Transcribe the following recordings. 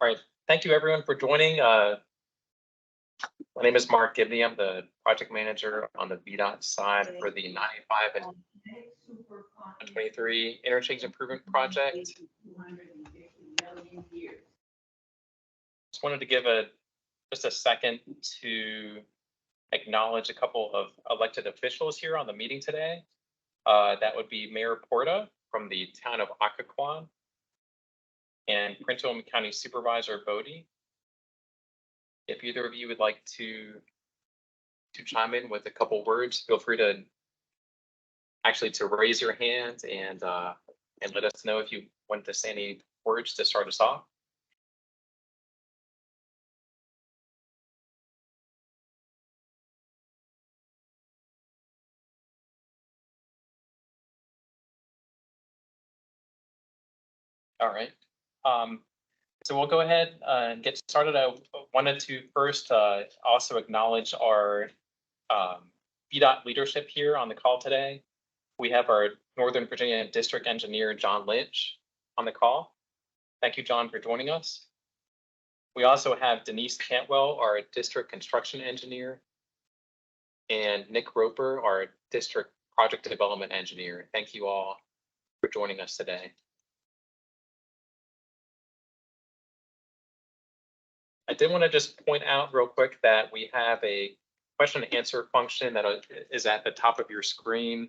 All right, thank you everyone for joining. My name is Mark Gibney. I'm the project manager on the VDOT side for the 95 and 23 interchange improvement project. Just wanted to give just a second to acknowledge a couple of elected officials here on the meeting today. That would be Mayor Porta from the town of Occoquan and Prince William County Supervisor Bodie. If either of you would like to chime in with a couple words, feel free to raise your hand and let us know if you want to say any words to start us off. All right. So we'll go ahead and get started. I wanted to first also acknowledge our VDOT leadership here on the call today. We have our Northern Virginia District Engineer, John Lynch, on the call. Thank you, John, for joining us. We also have Denise Cantwell, our District Construction Engineer, and Nick Roper, our District Project Development Engineer. Thank you all for joining us today. I did want to just point out real quick that we have a question and answer function that is at the top of your screen.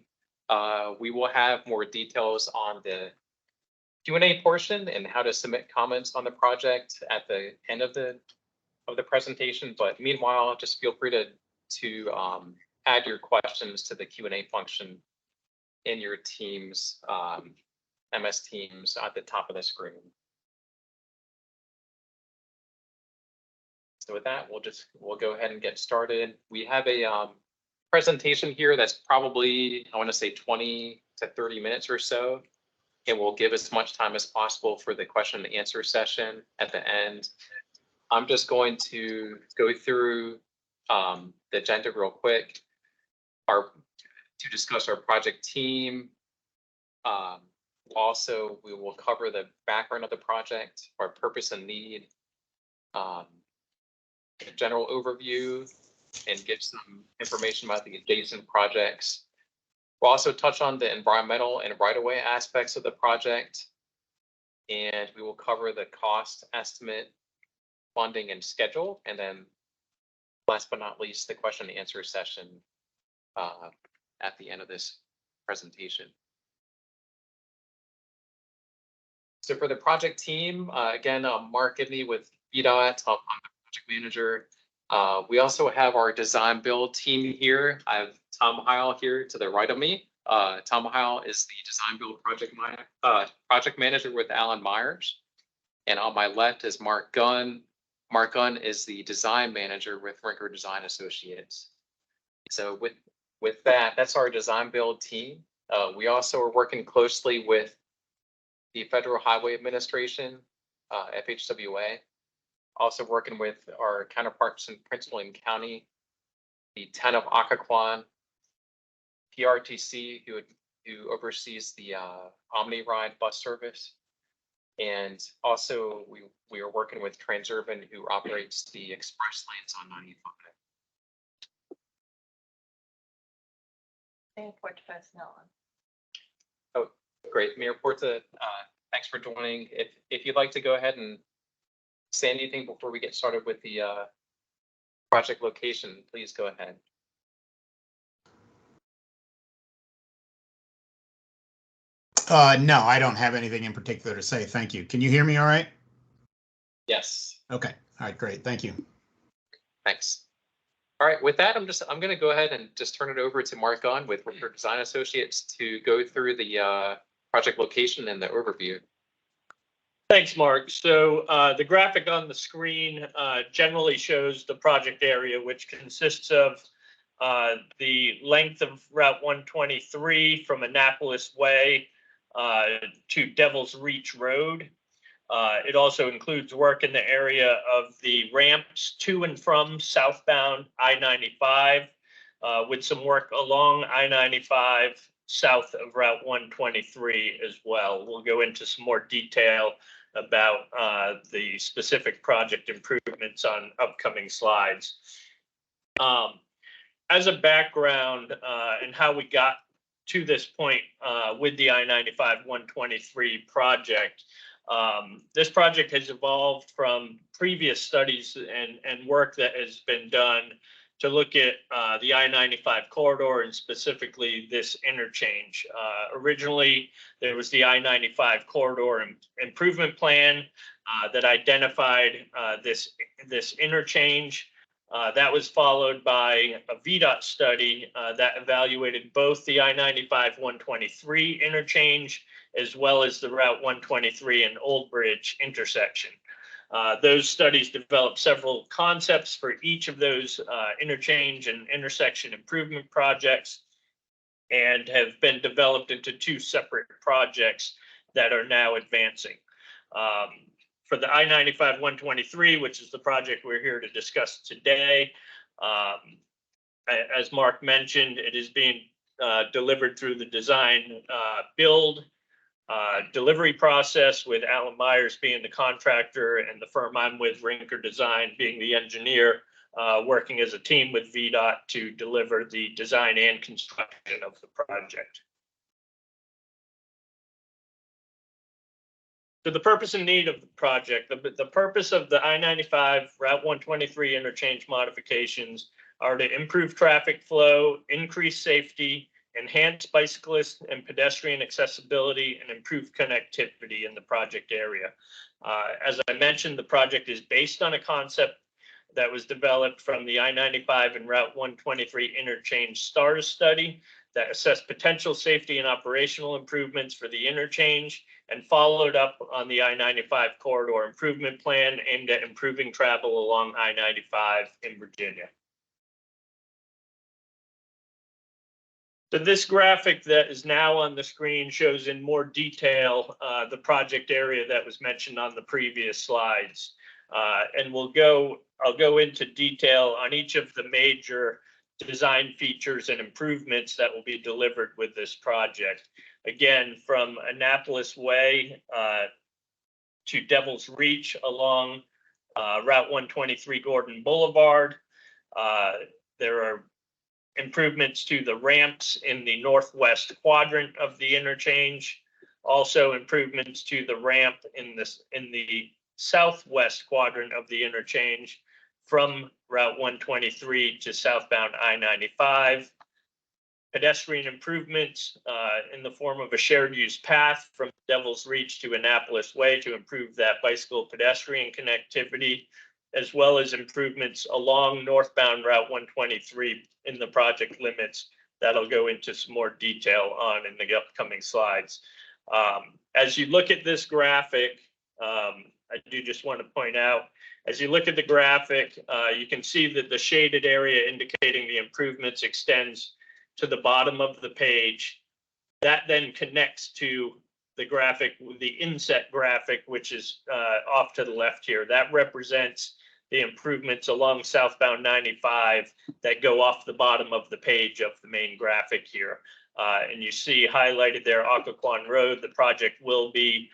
We will have more details on the Q&A portion and how to submit comments on the project at the end of the presentation. But meanwhile, just feel free to add your questions to the Q&A function in your Teams, MS Teams at the top of the screen. So with that, we'll go ahead and get started. We have a presentation here that's probably, I want to say 20 to 30 minutes or so. And we'll give as much time as possible for the question and answer session at the end. I'm just going to go through the agenda real quick to discuss our project team. Also, we will cover the background of the project, our purpose and need, a general overview, and give some information about the adjacent projects. We'll also touch on the environmental and right-of-way aspects of the project, and we will cover the cost estimate, funding, and schedule. And then last but not least, the question and answer session at the end of this presentation. So for the project team, again, Mark Gibney with VDOT. I'm the project manager. We also have our design build team here. I have Tom Heil here to the right of me. Tom Heil is the design build project manager with Alan Myers. And on my left is Mark Gunn. Mark Gunn is the design manager with Rinker Design Associates. So with that, that's our design build team. We also are working closely with the Federal Highway Administration, FHWA. Also working with our counterparts in Prince William County, the town of Occoquan, PRTC, who oversees the OmniRide bus service. And also we are working with Transurban, who operates the express lanes on 95. Mayor Porta personnel. Oh, great. Mayor Porta, thanks for joining. If you'd like to go ahead and say anything before we get started with the project location, please go ahead. No, I don't have anything in particular to say. Thank you. Can you hear me all right? Yes. Okay. All right, great. Thank you. Thanks. All right, with that, I'm going to go ahead and just turn it over to Mark Gunn with Rinker Design Associates to go through the project location and the overview. Thanks, Mark. So the graphic on the screen generally shows the project area, which consists of the length of Route 123 from Annapolis Way to Devil's Reach Road. It also includes work in the area of the ramps to and from southbound I95, with some work along I95 south of Route 123 as well. We'll go into some more detail about the specific project improvements on upcoming slides. As a background and how we got to this point with the I-95 123 project, this project has evolved from previous studies and work that has been done to look at the I-95 corridor and specifically this interchange. Originally, there was the I-95 corridor improvement plan that identified this interchange. That was followed by a VDOT study that evaluated both the I-95 123 interchange as well as the Route 123 and Old Bridge intersection. Those studies developed several concepts for each of those interchange and intersection improvement projects and have been developed into two separate projects that are now advancing. For the I-95 123, which is the project we're here to discuss today, as Mark mentioned, it is being delivered through the design build delivery process, with Alan Myers being the contractor and the firm I'm with, Rinker Design, being the engineer, working as a team with VDOT to deliver the design and construction of the project. So the purpose and need of the project, the purpose of the I-95 Route 123 interchange modifications are to improve traffic flow, increase safety, enhance bicyclist and pedestrian accessibility, and improve connectivity in the project area. As I mentioned, the project is based on a concept that was developed from the I-95 and Route 123 interchange STARS study that assessed potential safety and operational improvements for the interchange and followed up on the I-95 corridor improvement plan aimed at improving travel along I-95 in Virginia. So this graphic that is now on the screen shows in more detail the project area that was mentioned on the previous slides. And I'll go into detail on each of the major design features and improvements that will be delivered with this project. Again, from Annapolis Way to Devil's Reach along Route 123 Gordon Boulevard. There are improvements to the ramps in the northwest quadrant of the interchange. Also improvements to the ramp in the southwest quadrant of the interchange from Route 123 to southbound I-95. Pedestrian improvements in the form of a shared use path from Devil's Reach to Annapolis Way to improve that bicycle pedestrian connectivity, as well as improvements along northbound Route 123 in the project limits that I'll go into some more detail on in the upcoming slides. As you look at this graphic, I do just want to point out, as you look at the graphic, you can see that the shaded area indicating the improvements extends to the bottom of the page. That then connects to the graphic, the inset graphic, which is off to the left here. That represents the improvements along southbound 95 that go off the bottom of the page of the main graphic here. And you see highlighted there Occoquan Road. The project will be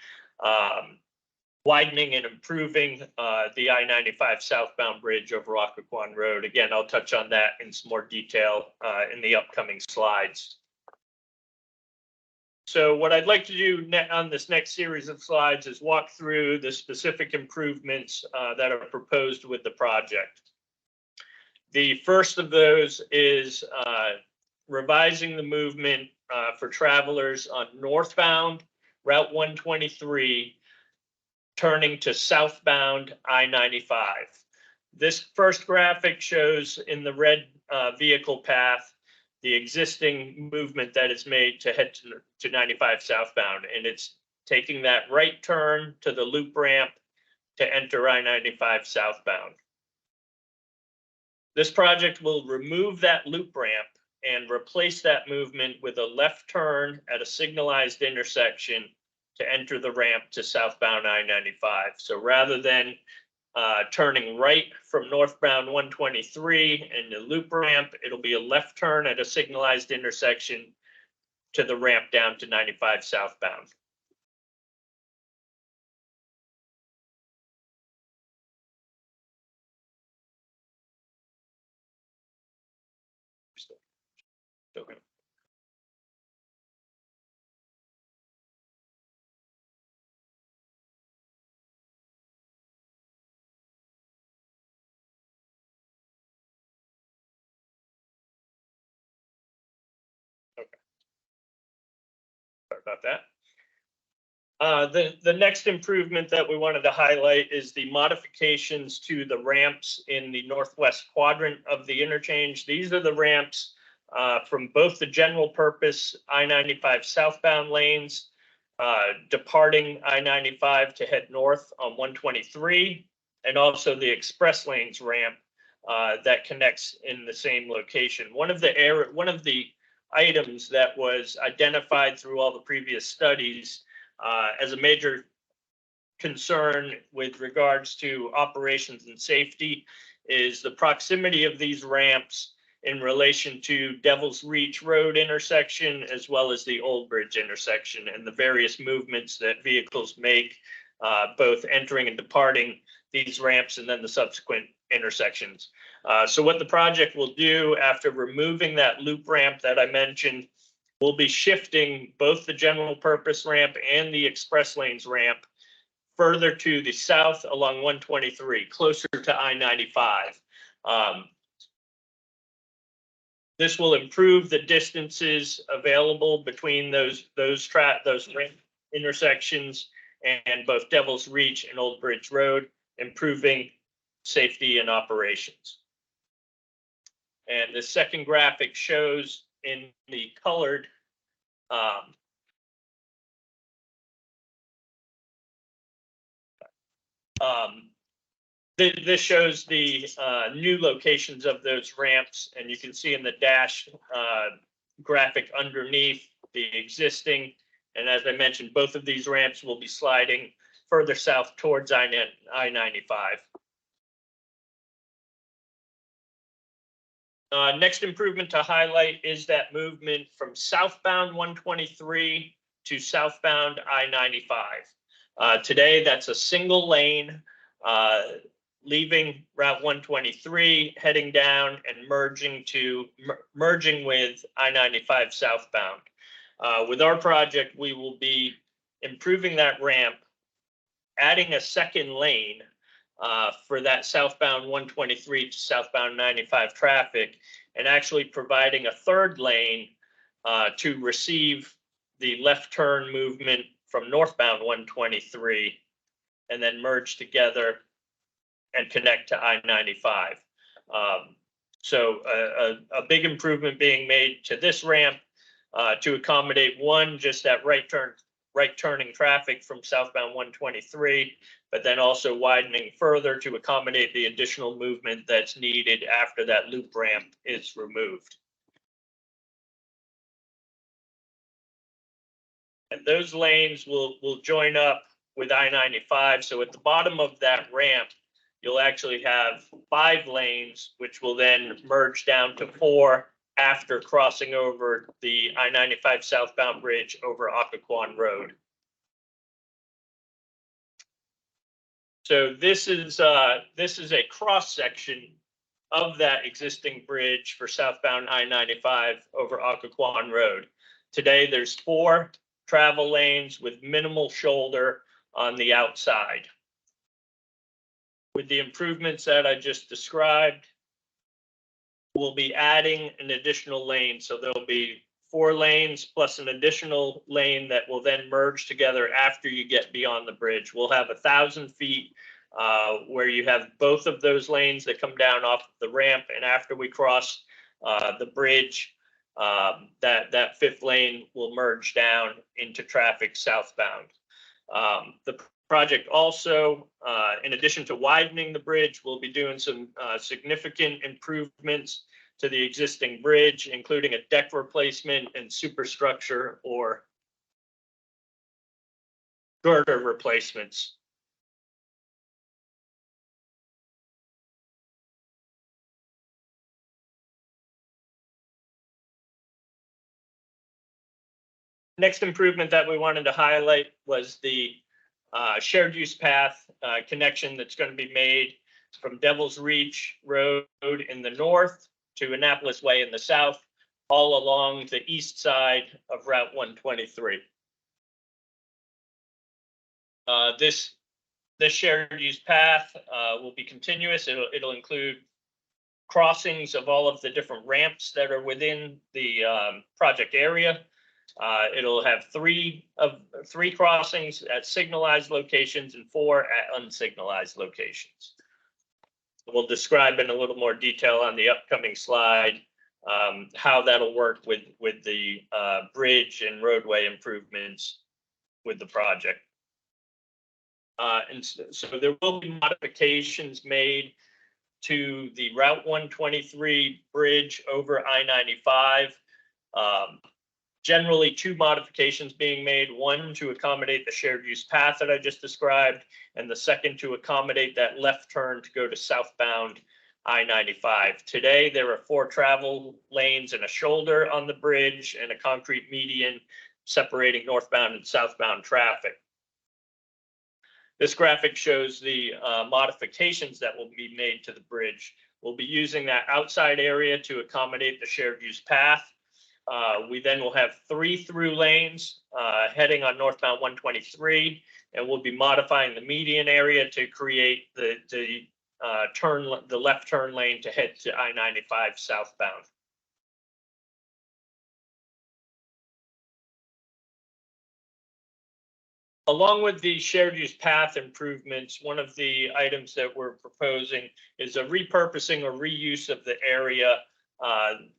widening and improving the I-95 southbound bridge over Occoquan Road. Again, I'll touch on that in some more detail in the upcoming slides. So what I'd like to do on this next series of slides is walk through the specific improvements that are proposed with the project. The first of those is revising the movement for travelers on northbound Route 123 turning to southbound I-95. This first graphic shows in the red vehicle path the existing movement that is made to head to 95 southbound, and it's taking that right turn to the loop ramp to enter I-95 southbound. This project will remove that loop ramp and replace that movement with a left turn at a signalized intersection to enter the ramp to southbound I-95. So rather than turning right from northbound 123 and the loop ramp, it'll be a left turn at a signalized intersection to the ramp down to 95 southbound. Okay. Sorry about that. The next improvement that we wanted to highlight is the modifications to the ramps in the northwest quadrant of the interchange. These are the ramps from both the general purpose I-95 southbound lanes, departing I-95 to head north on 123, and also the express lanes ramp that connects in the same location. One of the items that was identified through all the previous studies as a major concern with regards to operations and safety is the proximity of these ramps in relation to Devil's Reach Road intersection, as well as the Old Bridge intersection, and the various movements that vehicles make, both entering and departing these ramps and then the subsequent intersections. So what the project will do after removing that loop ramp that I mentioned, we'll be shifting both the general purpose ramp and the express lanes ramp further to the south along 123, closer to I-95. This will improve the distances available between those ramp intersections and both Devil's Reach and Old Bridge Road, improving safety and operations. And the second graphic shows in the colored this shows the new locations of those ramps, and you can see in the dash graphic underneath the existing. And as I mentioned, both of these ramps will be sliding further south towards I-95. Next improvement to highlight is that movement from southbound 123 to southbound I-95. Today, that's a single lane leaving Route 123, heading down and merging with I-95 southbound. With our project, we will be improving that ramp, adding a second lane for that southbound 123 to southbound 95 traffic, and actually providing a third lane to receive the left turn movement from northbound 123 and then merge together and connect to I-95. So a big improvement being made to this ramp to accommodate one, just that right turning traffic from southbound 123, but then also widening further to accommodate the additional movement that's needed after that loop ramp is removed. And those lanes will join up with I-95. So at the bottom of that ramp, you'll actually have 5 lanes, which will then merge down to 4 after crossing over the I-95 southbound bridge over Occoquan Road. So this is a cross section of that existing bridge for southbound I-95 over Occoquan Road. Today, there's 4 travel lanes with minimal shoulder on the outside. With the improvements that I just described, we'll be adding an additional lane. So there'll be 4 lanes plus an additional lane that will then merge together after you get beyond the bridge. We'll have 1,000 feet where you have both of those lanes that come down off the ramp, and after we cross the bridge, that 5th lane will merge down into traffic southbound. The project also, in addition to widening the bridge, will be doing some significant improvements to the existing bridge, including a deck replacement and superstructure or girder replacements. Next improvement that we wanted to highlight was the shared use path connection that's going to be made from Devil's Reach Road in the north to Annapolis Way in the south, all along the east side of Route 123. This shared use path will be continuous. It'll include crossings of all of the different ramps that are within the project area. It'll have three crossings at signalized locations and 4 at unsignalized locations. We'll describe in a little more detail on the upcoming slide how that'll work with the bridge and roadway improvements with the project. And so there will be modifications made to the Route 123 bridge over I-95. Generally, 2 modifications being made, one to accommodate the shared use path that I just described, and the second to accommodate that left turn to go to southbound I-95. Today, there are 4 travel lanes and a shoulder on the bridge and a concrete median separating northbound and southbound traffic. This graphic shows the modifications that will be made to the bridge. We'll be using that outside area to accommodate the shared use path. We then will have 3 through lanes heading on northbound 123, and we'll be modifying the median area to create the left turn lane to head to I-95 southbound. Along with the shared use path improvements, one of the items that we're proposing is a repurposing or reuse of the area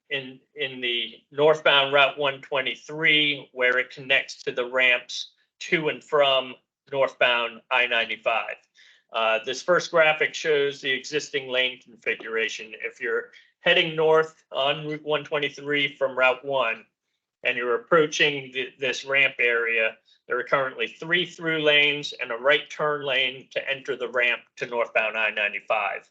in the northbound Route 123, where it connects to the ramps to and from northbound I-95. This first graphic shows the existing lane configuration. If you're heading north on Route 123 from Route 1 and you're approaching this ramp area, there are currently 3 through lanes and a right turn lane to enter the ramp to northbound I-95.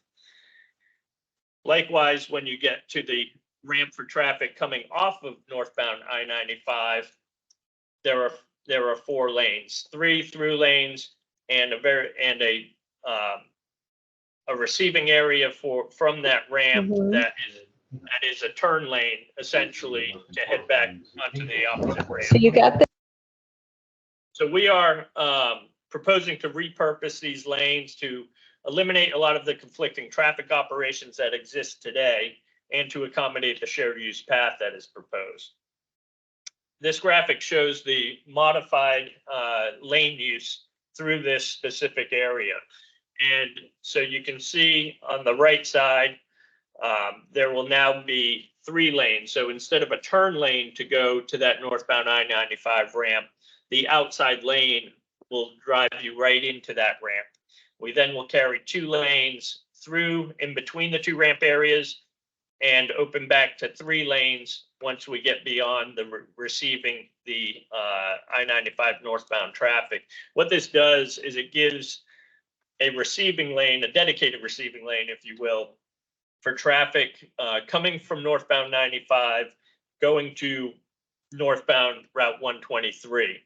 Likewise, when you get to the ramp for traffic coming off of northbound I-95, there are 4 lanes, 3 through lanes, and a receiving area from that ramp that is a turn lane essentially to head back onto the opposite ramp. So you got the So we are proposing to repurpose these lanes to eliminate a lot of the conflicting traffic operations that exist today and to accommodate the shared use path that is proposed. This graphic shows the modified lane use through this specific area. And so you can see on the right side, there will now be 3 lanes. So instead of a turn lane to go to that northbound I-95 ramp, the outside lane will drive you right into that ramp. We then will carry 2 lanes through in between the 2 ramp areas and open back to 3 lanes once we get beyond the receiving the I-95 northbound traffic. What this does is it gives a receiving lane, a dedicated receiving lane, if you will, for traffic coming from northbound 95 going to northbound Route 123.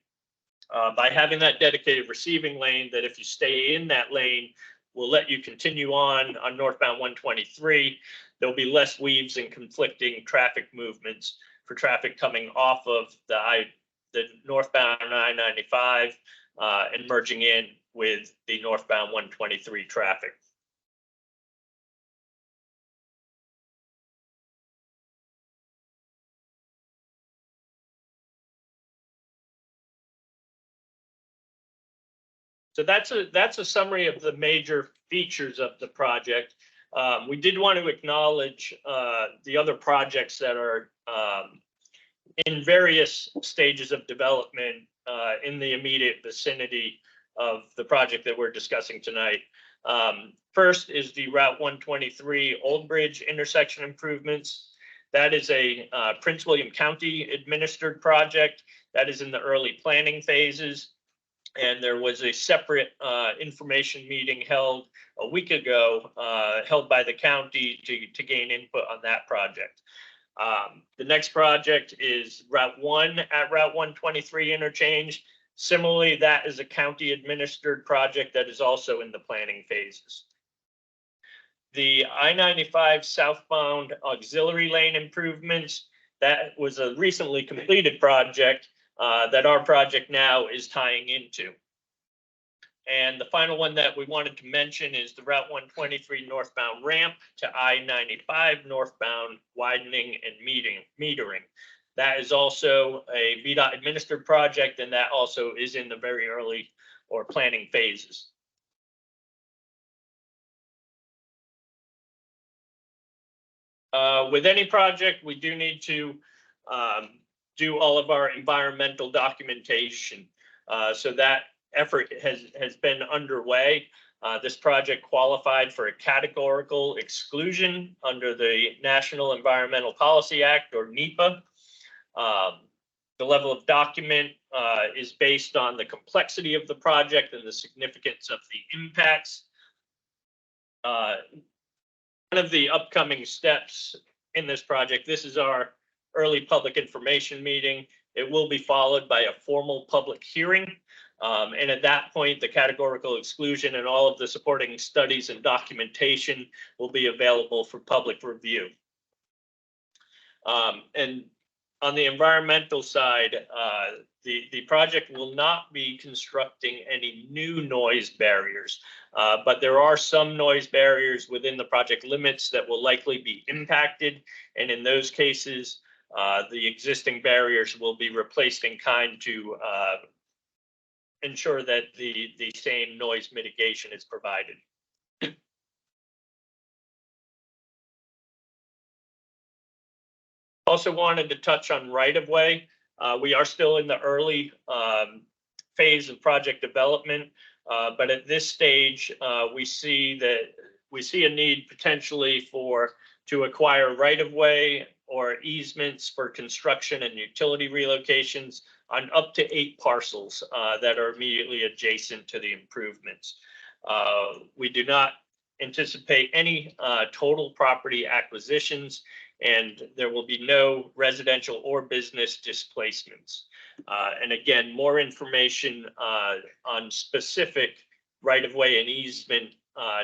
By having that dedicated receiving lane, that if you stay in that lane, will let you continue on northbound 123. There'll be less weaves and conflicting traffic movements for traffic coming off of the northbound I-95 and merging in with the northbound 123 traffic. So that's a summary of the major features of the project. We did want to acknowledge the other projects that are in various stages of development in the immediate vicinity of the project that we're discussing tonight. First is the Route 123 Old Bridge intersection improvements. That is a Prince William County administered project that is in the early planning phases. And there was a separate information meeting held a week ago, held by the county to gain input on that project. The next project is Route 1 at Route 123 interchange. Similarly, that is a county administered project that is also in the planning phases. The I-95 southbound auxiliary lane improvements, that was a recently completed project that our project now is tying into. And the final one that we wanted to mention is the Route 123 northbound ramp to I-95 northbound widening and metering. That is also a VDOT administered project, and that also is in the very early or planning phases. With any project, we do need to do all of our environmental documentation. So that effort has been underway. This project qualified for a categorical exclusion under the National Environmental Policy Act, or NEPA. The level of document is based on the complexity of the project and the significance of the impacts. One of the upcoming steps in this project, this is our early public information meeting. It will be followed by a formal public hearing. And at that point, the categorical exclusion and all of the supporting studies and documentation will be available for public review. And on the environmental side, the project will not be constructing any new noise barriers, but there are some noise barriers within the project limits that will likely be impacted. And in those cases, the existing barriers will be replaced in kind to ensure that the same noise mitigation is provided. Also wanted to touch on right-of-way. We are still in the early phase of project development, but at this stage, we see a need potentially to acquire right-of-way or easements for construction and utility relocations on up to 8 parcels that are immediately adjacent to the improvements. We do not anticipate any total property acquisitions, and there will be no residential or business displacements. And again, more information on specific right-of-way and easement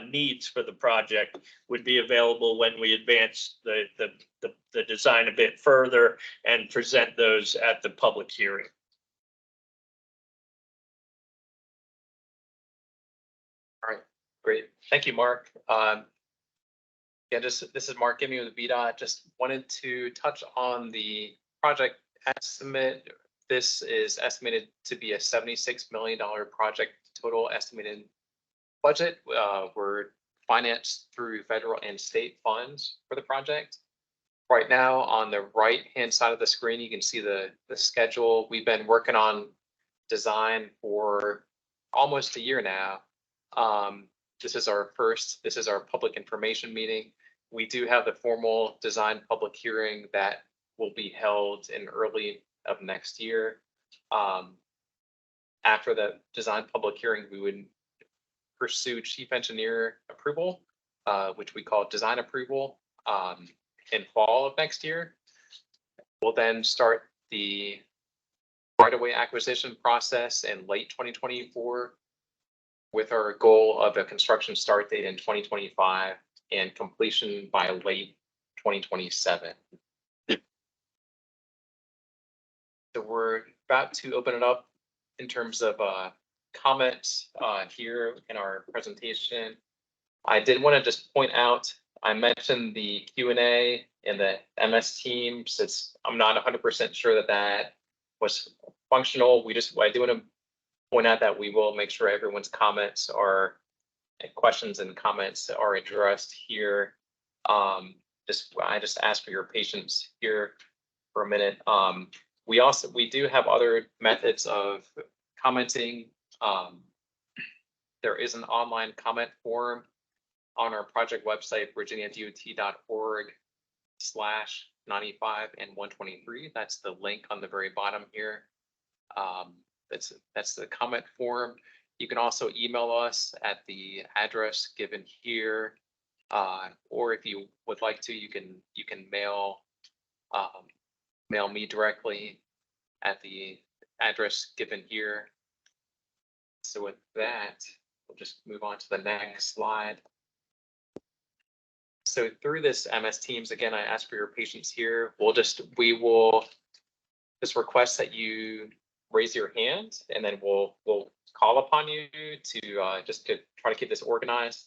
needs for the project would be available when we advance the design a bit further and present those at the public hearing. All right, great. Thank you, Mark. Yeah, this is Mark Gimme with VDOT. Just wanted to touch on the project estimate. This is estimated to be a $76 million project total estimated budget. We're financed through federal and state funds for the project. Right now, on the right-hand side of the screen, you can see the schedule. We've been working on design for almost a year now. This is our public information meeting. We do have the formal design public hearing that will be held in early of next year. After the design public hearing, we would pursue chief engineer approval, which we call design approval, in fall of next year. We'll then start the right-of-way acquisition process in late 2024 with our goal of a construction start date in 2025 and completion by late 2027. So we're about to open it up in terms of comments here in our presentation. I did want to just point out, I mentioned the Q&A in the MS Teams. I'm not 100% sure that was functional. I do want to point out that we will make sure everyone's comments are questions and comments are addressed here. I just ask for your patience here for a minute. We do have other methods of commenting. There is an online comment form on our project website, virginiadot.org/95 and 123. That's the link on the very bottom here. That's the comment form. You can also email us at the address given here, or if you would like to, you can mail me directly at the address given here. So with that, we'll just move on to the next slide. So through this MS Teams, again, I ask for your patience here. We will just request that you raise your hand, and then we'll call upon you to just to try to keep this organized.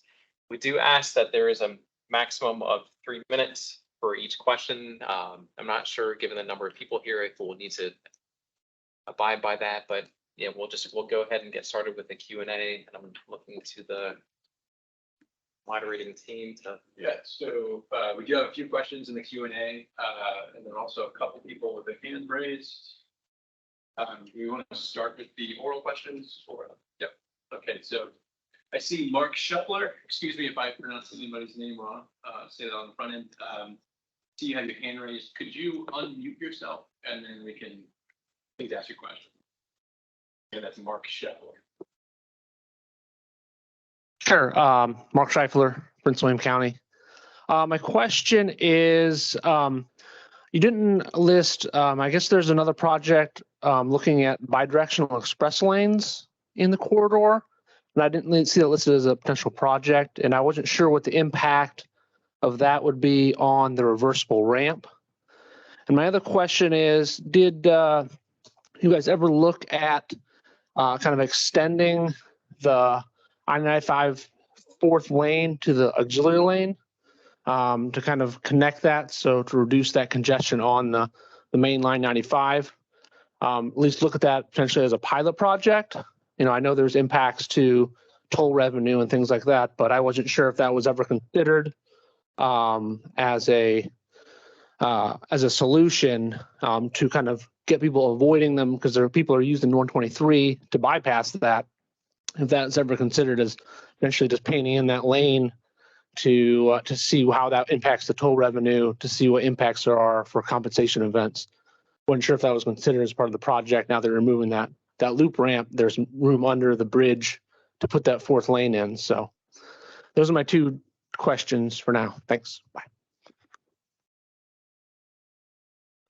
We do ask that there is a maximum of 3 minutes for each question. I'm not sure, given the number of people here, if we'll need to abide by that, but yeah, we'll go ahead and get started with the Q&A, and I'm looking to the moderating team to. Yeah, so we do have a few questions in the Q&A, and then also a couple people with their hands raised. We want to start with the oral questions or, yep. Okay, so I see Mark Shuffler, excuse me if I pronounce anybody's name wrong, say that on the front end. See you have your hand raised. Could you unmute yourself and then we can please ask your question. Yeah, that's Mark Shuffler. Sure. Mark Scheifler, Prince William County. My question is, you didn't list, I guess there's another project looking at bidirectional express lanes in the corridor, and I didn't see that listed as a potential project, and I wasn't sure what the impact of that would be on the reversible ramp. And my other question is, did you guys ever look at kind of extending the I95 fourth lane to the auxiliary lane to kind of connect that, so to reduce that congestion on the main line 95? At least look at that potentially as a pilot project. You know, I know there's impacts to toll revenue and things like that, but I wasn't sure if that was ever considered as a solution to kind of get people avoiding them, because there are people who are using 123 to bypass that. If that's ever considered as eventually just painting in that lane to see how that impacts the toll revenue, to see what impacts there are for compensation events. Wasn't sure if that was considered as part of the project. Now they're removing that loop ramp. There's room under the bridge to put that fourth lane in. So those are my two questions for now. Thanks. Bye.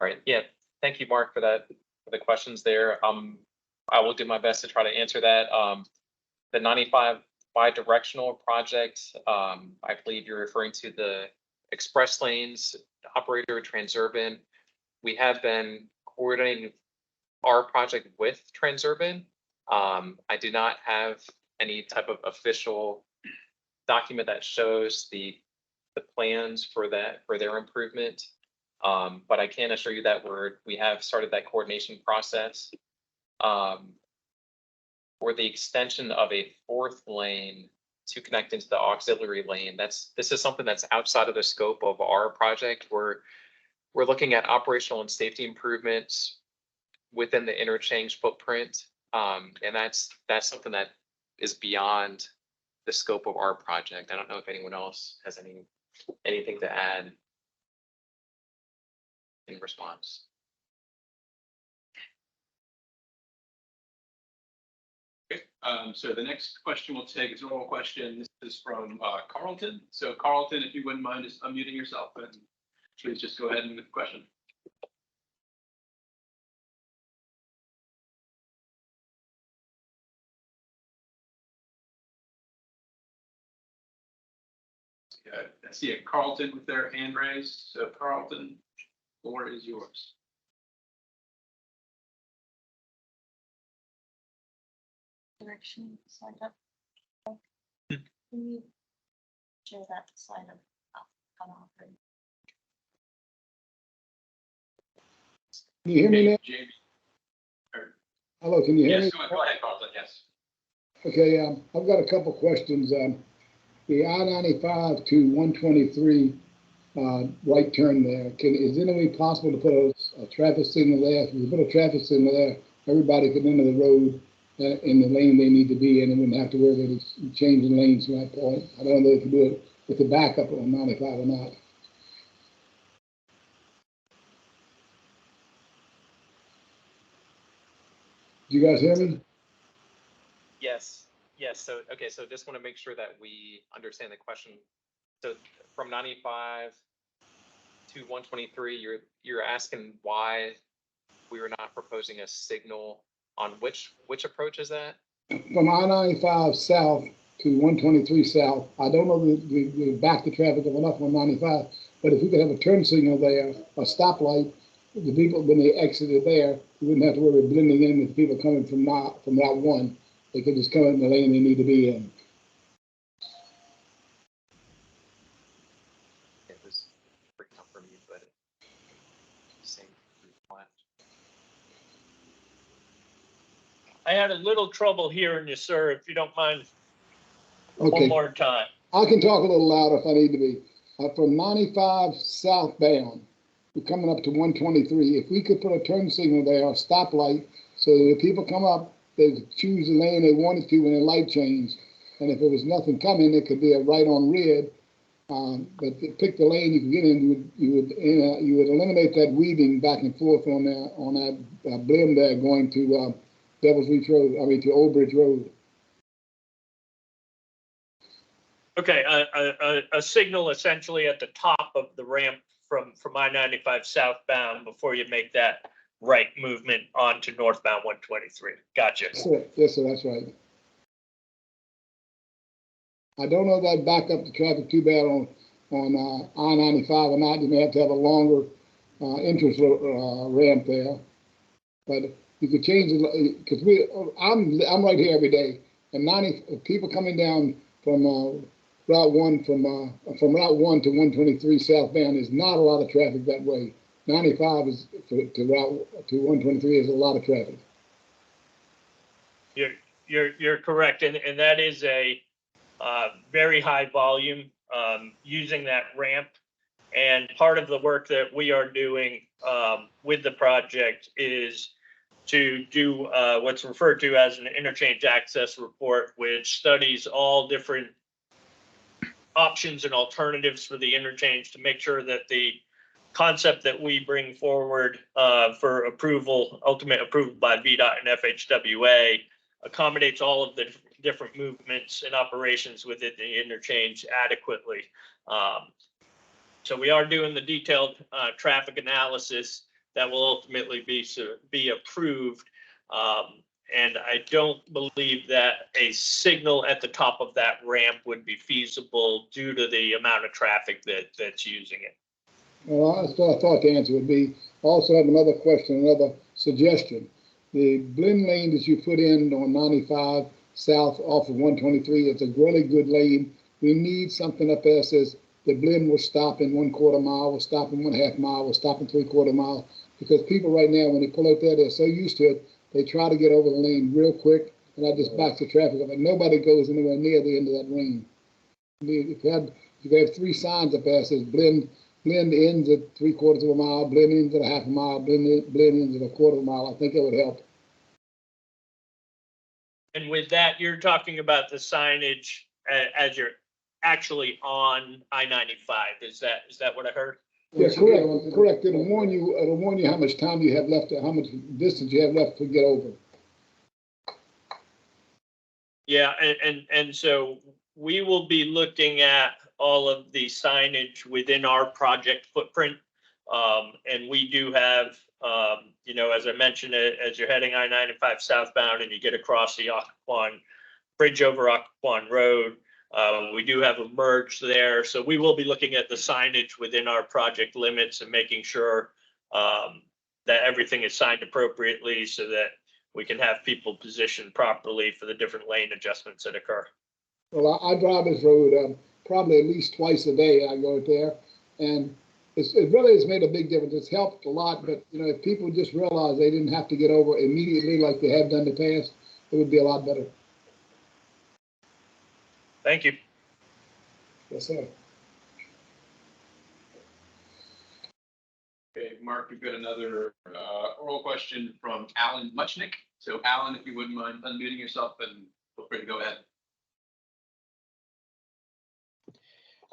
All right. Yeah. Thank you, Mark, for the questions there. I will do my best to try to answer that. The 95 bi-directional project, I believe you're referring to the express lanes operator Transurban. We have been coordinating our project with Transurban. I do not have any type of official document that shows the plans for their improvement. But I can assure you that we have started that coordination process. For the extension of a fourth lane to connect into the auxiliary lane, this is something that's outside of the scope of our project. We're looking at operational and safety improvements within the interchange footprint, and that's something that is beyond the scope of our project. I don't know if anyone else has anything to add in response. Okay, so the next question we'll take is an oral question. This is from Carlton. So Carlton, if you wouldn't mind just unmuting yourself, and please just go ahead and with the question. Yeah, I see a Carlton with their hand raised. So Carlton, the floor is yours. Direction slide up. Can you share that slide up? Can you hear me now? Jamie. Hello, can you hear me? Yes, go ahead, Carlton. Yes. Okay, I've got a couple questions. The I-95 to 123 right turn there. Is it any way possible to put a traffic signal there? If you put a traffic signal there, everybody could enter the road in the lane they need to be in and wouldn't have to worry about changing lanes from that point. I don't know if you can do it with the backup on 95 or not. Do you guys hear me? Yes. So, okay. So just want to make sure that we understand the question. So from 95 to 123, you're asking why we were not proposing a signal on which approach is that? From I-95 south to 123 south. I don't know the back the traffic of enough on 95, but if we could have a turn signal there, a stoplight, the people, when they exited there, we wouldn't have to worry about blending in with people coming from Route 1. They could just come in the lane they need to be in. It was pretty tough for me, but same plan. I had a little trouble hearing you, sir, if you don't mind one Okay, more time. I can talk a little louder if I need to be. From 95 southbound, we're coming up to 123. If we could put a turn signal there, a stoplight, so that if people come up, they choose the lane they wanted to when their light changed. And if there was nothing coming, it could be a right on red. But pick the lane you can get in, you would eliminate that weaving back and forth on that blend there going to Devil's Reach Road. I mean to Old Bridge Road. Okay, a signal essentially at the top of the ramp from I-95 southbound before you make that right movement onto northbound 123. Gotcha. Yes, sir, that's right. I don't know that back up the traffic too bad on I-95 or not. You may have to have a longer entrance ramp there, but you could change it because I'm right here every day, and people coming down from Route 1 from Route 1 to 123 southbound is not a lot of traffic that way. 95 is to 123 is a lot of traffic. You're correct, and that is a very high volume using that ramp. And part of the work that we are doing with the project is to do what's referred to as an interchange access report, which studies all different options and alternatives for the interchange to make sure that the concept that we bring forward for approval, ultimate approval by VDOT and FHWA, accommodates all of the different movements and operations within the interchange adequately. So we are doing the detailed traffic analysis that will ultimately be approved. And I don't believe that a signal at the top of that ramp would be feasible due to the amount of traffic that's using it. Well, that's what I thought the answer would be. Also have another question, another suggestion. The blend lane that you put in on 95 south off of 123, it's a really good lane. We need something up there that says the blend will stop in 1/4 mile, will stop in 1/2 mile, will stop in 3/4 mile. Because people right now, when they pull out there, they're so used to it, they try to get over the lane real quick, and that just backs the traffic up. And nobody goes anywhere near the end of that lane. If you have 3 signs up there that says blend ends at 3/4 of a mile, blend ends at a 1/2 mile, blend ends at a 1/4 mile, I think it would help. And with that, you're talking about the signage as you're actually on I-95. Is that what I heard? Yeah, correct. It'll warn you how much time you have left, how much distance you have left to get over. Yeah, and so we will be looking at all of the signage within our project footprint. And we do have, as I mentioned, as you're heading I-95 southbound and you get across the Occoquan Bridge over Occoquan Road, we do have a merge there. So we will be looking at the signage within our project limits and making sure that everything is signed appropriately so that we can have people positioned properly for the different lane adjustments that occur. Well, I drive this road probably at least twice a day. I go there, and it really has made a big difference. It's helped a lot, but if people just realize they didn't have to get over immediately like they have done in the past, it would be a lot better. Thank you. Yes, sir. Okay, Mark, we've got another oral question from Alan Muchnick. So Alan, if you wouldn't mind unmuting yourself, and feel free to go ahead.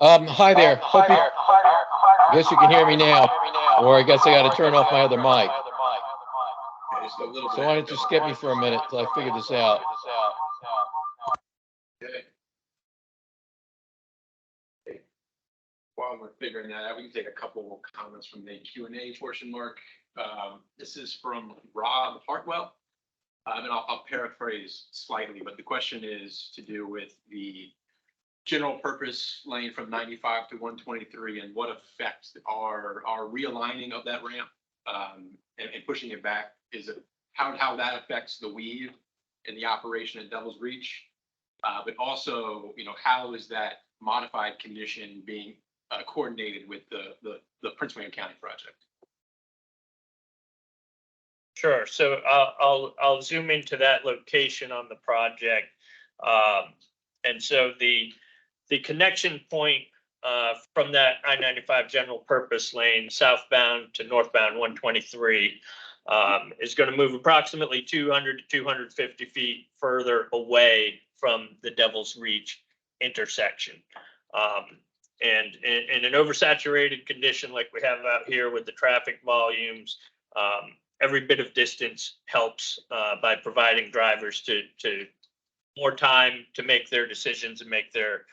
Hi there. I guess you can hear me now, or I guess I got to turn off my other mic. Okay, just a little bit. So why don't you skip me for a minute till I figure this out? Okay. While we're figuring that out, we can take a couple more comments from the Q&A portion, Mark. This is from Rob Hartwell. And I'll paraphrase slightly, but the question is to do with the general purpose lane from 95 to 123 and what effect our realigning of that ramp and pushing it back is how that affects the weave and the operation at Devil's Reach. But also, how is that modified condition being coordinated with the Prince William County project? Sure. So I'll zoom into that location on the project. And so the connection point from that I-95 general purpose lane southbound to northbound 123 is going to move approximately 200 to 250 feet further away from the Devil's Reach intersection. And in an oversaturated condition like we have out here with the traffic volumes, every bit of distance helps by providing drivers to more time to make their decisions and make their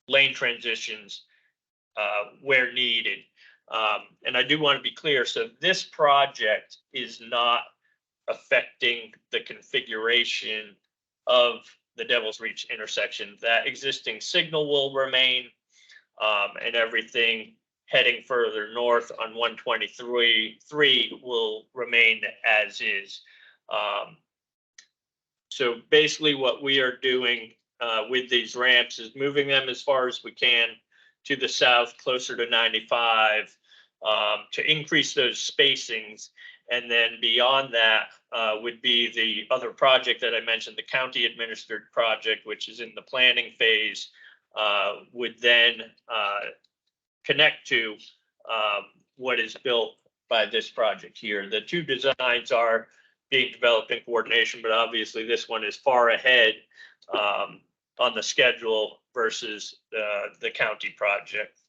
lane transitions where needed. And I do want to be clear, so this project is not affecting the configuration of the Devil's Reach intersection. That existing signal will remain, and everything heading further north on 123 will remain as is. So basically what we are doing with these ramps is moving them as far as we can to the south, closer to 95, to increase those spacings. And then beyond that would be the other project that I mentioned, the county administered project, which is in the planning phase, would then connect to what is built by this project here. The two designs are being developed in coordination, but obviously this one is far ahead on the schedule versus the county project.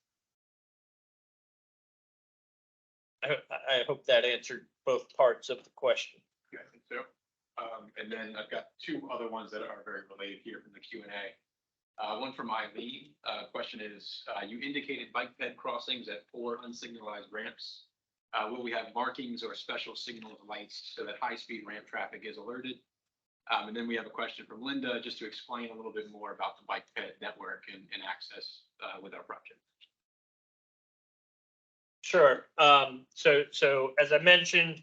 I hope that answered both parts of the question. Yeah, I think so. And then I've got two other ones that are very related here from the Q&A. One from Eileen. Question is, you indicated bike ped crossings at 4 unsignalized ramps. Will we have markings or special signal lights so that high-speed ramp traffic is alerted? And then we have a question from Linda, just to explain a little bit more about the bike ped network and access with our project. Sure. So as I mentioned,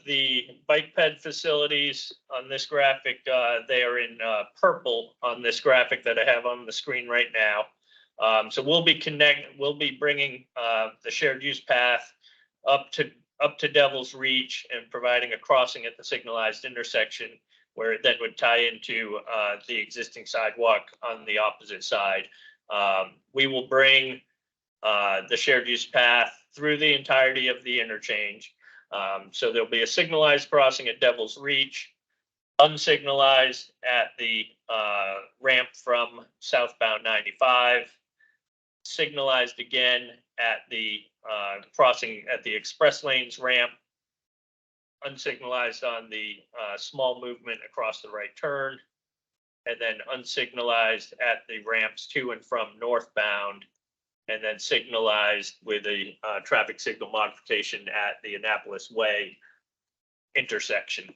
the bike ped facilities on this graphic, they are in purple on this graphic that I have on the screen right now. So we'll be bringing the shared use path up to Devil's Reach and providing a crossing at the signalized intersection where it then would tie into the existing sidewalk on the opposite side. We will bring the shared use path through the entirety of the interchange. So there'll be a signalized crossing at Devil's Reach, unsignalized at the ramp from southbound 95, signalized again at the crossing at the express lanes ramp, unsignalized on the small movement across the right turn, and then unsignalized at the ramps to and from northbound, and then signalized with a traffic signal modification at the Annapolis Way intersection.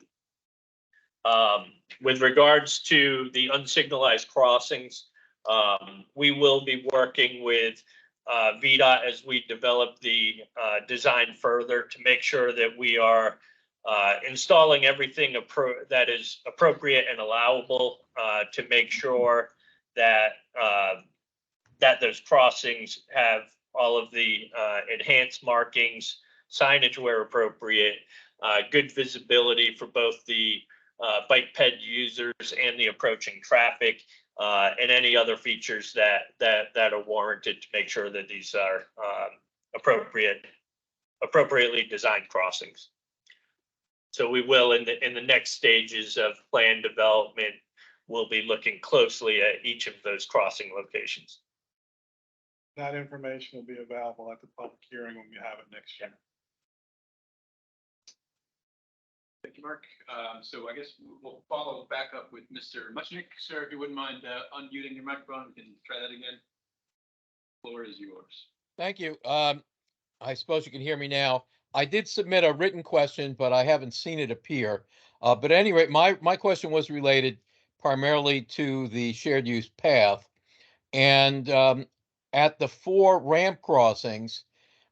With regards to the unsignalized crossings, we will be working with VDOT as we develop the design further to make sure that we are installing everything that is appropriate and allowable to make sure that that those crossings have all of the enhanced markings, signage where appropriate, good visibility for both the bike ped users and the approaching traffic, and any other features that are warranted to make sure that these are appropriately designed crossings. So we will, in the next stages of plan development, we'll be looking closely at each of those crossing locations. That information will be available at the public hearing when we have it next year. Thank you, Mark. So I guess we'll follow back up with Mr. Muchnick. Sir, if you wouldn't mind unmuting your microphone, we can try that again. The floor is yours. Thank you. I suppose you can hear me now. I did submit a written question, but I haven't seen it appear. But at any rate, my question was related primarily to the shared use path. And at the 4 ramp crossings,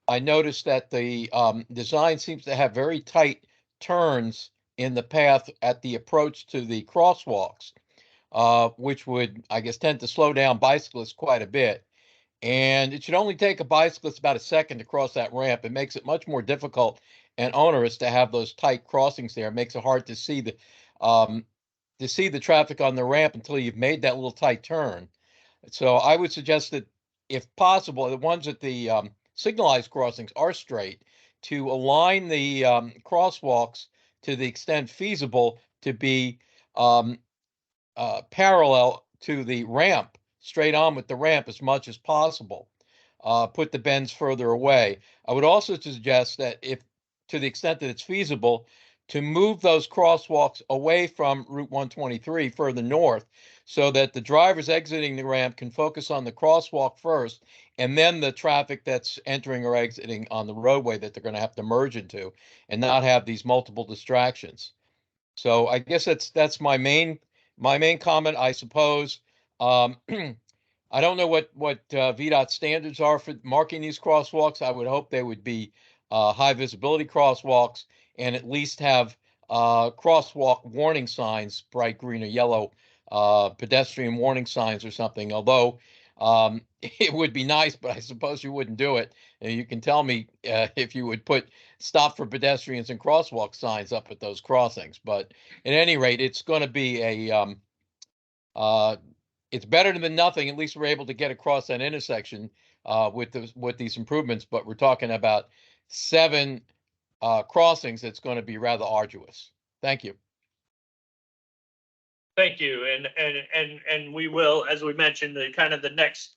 I noticed that the design seems to have very tight turns in the path at the approach to the crosswalks, which would, I guess, tend to slow down bicyclists quite a bit. And it should only take a bicyclist about a second to cross that ramp. It makes it much more difficult and onerous to have those tight crossings there. It makes it hard um, to see the traffic on the ramp until you've made that little tight turn. So I would suggest that, if possible, the ones at the signalized crossings are straight, to align the crosswalks to the extent feasible to be um, parallel to the ramp, straight on with the ramp as much as possible. Put the bends further away. I would also suggest that, if, to the extent that it's feasible, to move those crosswalks away from Route 123 further north, so that the drivers exiting the ramp can focus on the crosswalk first, and then the traffic that's entering or exiting on the roadway that they're going to have to merge into, and not have these multiple distractions. So I guess that's my main comment, I suppose. Um, I don't know what VDOT standards are for marking these crosswalks. I would hope they would be high visibility crosswalks, and at least have crosswalk warning signs, bright green or yellow, pedestrian warning signs or something. Although it would be nice, but I suppose you wouldn't do it. And you can tell me if you would put stop for pedestrians and crosswalk signs up at those crossings. But at any rate, it's going to be it's better than nothing. At least we're able to get across that intersection with these improvements. But we're talking about 7 crossings. It's going to be rather arduous. Thank you. Thank you. And we will, as we mentioned, the next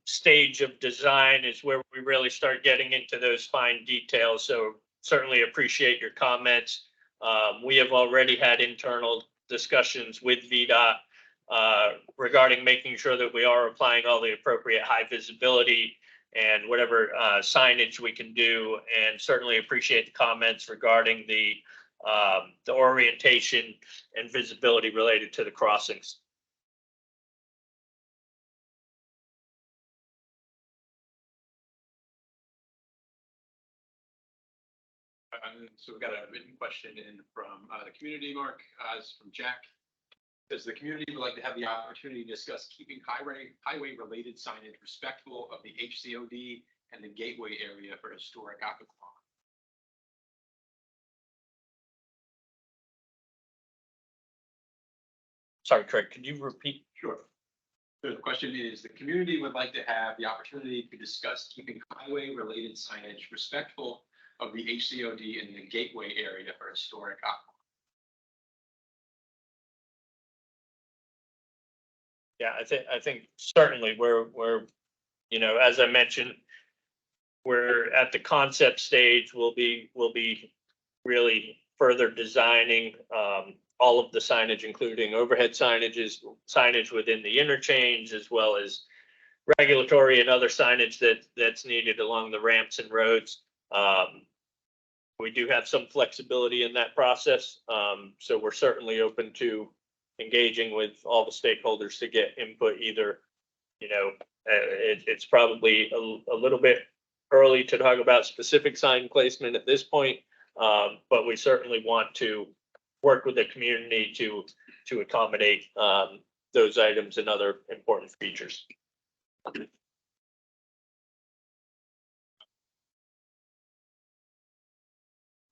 stage of design is where we really start getting into those fine details. So certainly appreciate your comments. We have already had internal discussions with VDOT regarding making sure that we are applying all the appropriate high visibility and whatever signage we can do, and certainly appreciate the comments regarding the orientation and visibility related to the crossings. So we've got a written question in from the community, Mark, from Jack. Does the community would like to have the opportunity to discuss keeping highway related signage respectful of the HCOD and the gateway area for historic Occoquan? Sorry, Craig, could you repeat? Sure. So the question is, the community would like to have the opportunity to discuss keeping highway related signage respectful of the HCOD and the gateway area for historic Occoquan. Yeah, I think certainly we're, as I mentioned, we're at the concept stage. We'll be really further designing all of the signage, including overhead signage within the interchange, as well as regulatory and other signage that's needed along the ramps and roads. We do have some flexibility in that process, so we're certainly open to engaging with all the stakeholders to get input. Either, it's probably a little bit early to talk about specific sign placement at this point, but we certainly want to work with the community to accommodate those items and other important features.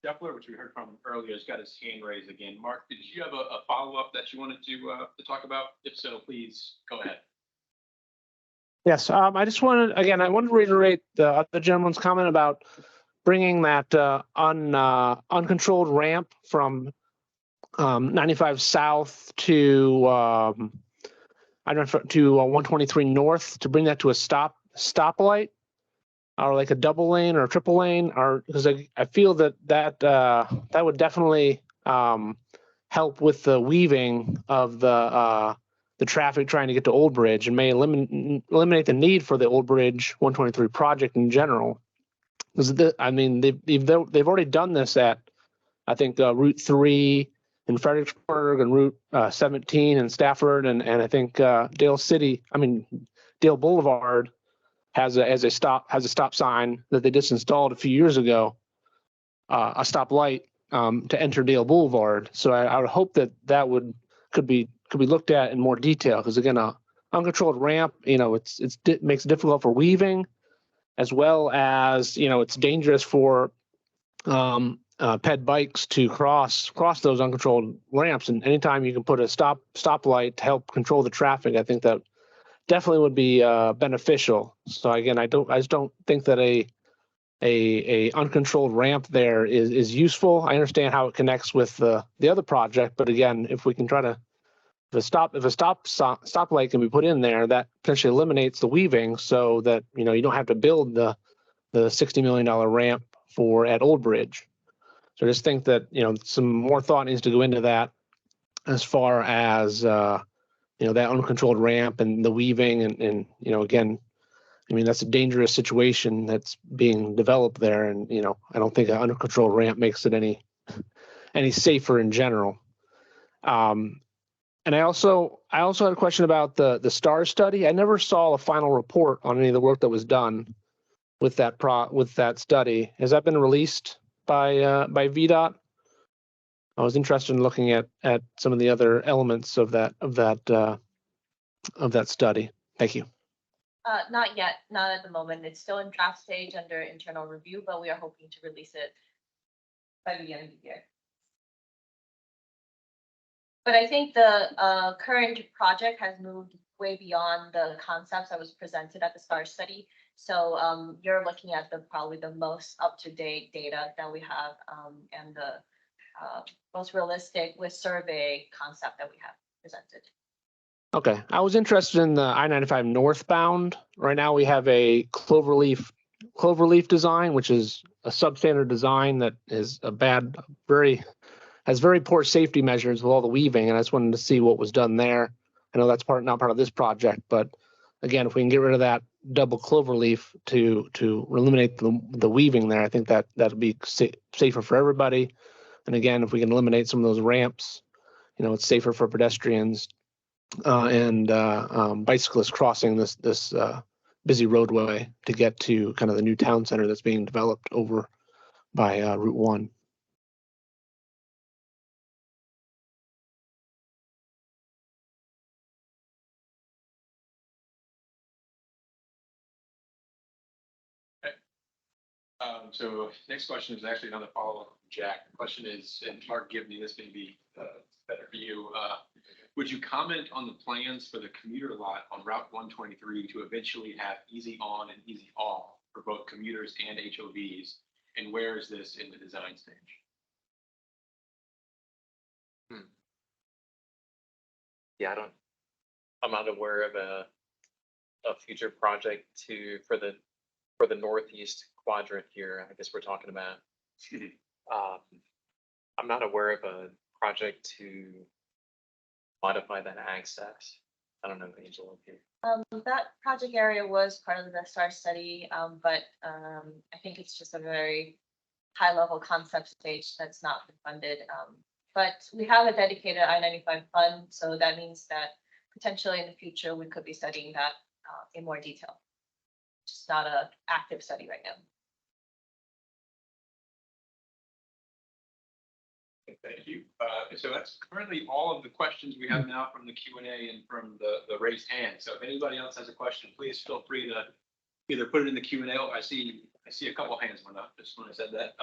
Depler, which we heard from earlier, has got his hand raised again. Mark, did you have a follow-up that you wanted to talk about? If so, please go ahead. Yes, I just wanted, again, I wanted to reiterate the gentleman's comment about bringing that uncontrolled ramp from 95 south to I don't know, to 123 north, to bring that to a stoplight, or like a double lane or a triple lane, or because I feel that would definitely help with the weaving of the traffic trying to get to Old Bridge, and may eliminate the need for the Old Bridge 123 project in general. I mean, they've already done this at, I think, Route 3 in Fredericksburg and Route 17 in Stafford, and I think Dale Boulevard has a stop sign that they just installed a few years ago, a stoplight to enter Dale Boulevard. So I would hope that could be looked at in more detail, because again, a uncontrolled ramp, it makes it difficult for weaving, as well as it's dangerous for ped bikes to cross those uncontrolled ramps. And anytime you can put a stoplight to help control the traffic, I think that definitely would be beneficial. So again, I just don't think that a uncontrolled ramp there is useful. I understand how it connects with the other project, but again, if we can try to, if a stoplight can be put in there, that potentially eliminates the weaving, so that you don't have to build the $60 million ramp at Old Bridge. So I just think that some more thought needs to go into that, as far as that uncontrolled ramp and the weaving, and again, I mean, that's a dangerous situation that's being developed there, and I don't think an uncontrolled ramp makes it any safer in general. And I also had a question about the STAR study. I never saw a final report on any of the work that was done with that study. Has that been released by VDOT? I was interested in looking at some of the other elements of that study. Thank you. Not yet, not at the moment. It's still in draft stage under internal review, but we are hoping to release it by the end of the year. But I think the current project has moved way beyond the concepts that was presented at the STAR study. So you're looking at probably the most up-to-date data that we have, and the most realistic with survey concept that we have presented. Okay, I was interested in the I-95 northbound. Right now we have a cloverleaf design, which is a substandard design that is has very poor safety measures with all the weaving, and I just wanted to see what was done there. I know that's not part of this project, but again, if we can get rid of that double cloverleaf to eliminate the weaving there, I think that'll be safer for everybody. And again, if we can eliminate some of those ramps, it's safer for pedestrians and bicyclists crossing this busy roadway to get to kind of the new town center that's being developed over by Route 1. So next question is actually another follow-up from Jack. The question is, and Mark, give me this, may be better for you. Would you comment on the plans for the commuter lot on Route 123 to eventually have easy on and easy off for both commuters and HOVs? And where is this in the design stage? Yeah, I'm not aware of a future project for the northeast quadrant here. I guess we're talking about. I'm not aware of a project to modify that access. I don't know, Angela. That project area was part of the STAR study, but I think it's just a very high-level concept stage that's not been funded. But we have a dedicated I-95 fund, so that means that potentially in the future we could be studying that in more detail. It's not an active study right now. Thank you. So that's currently all of the questions we have now from the Q&A and from the raised hand. So if anybody else has a question, please feel free to either put it in the Q&A. I see a couple hands went up just when I said that.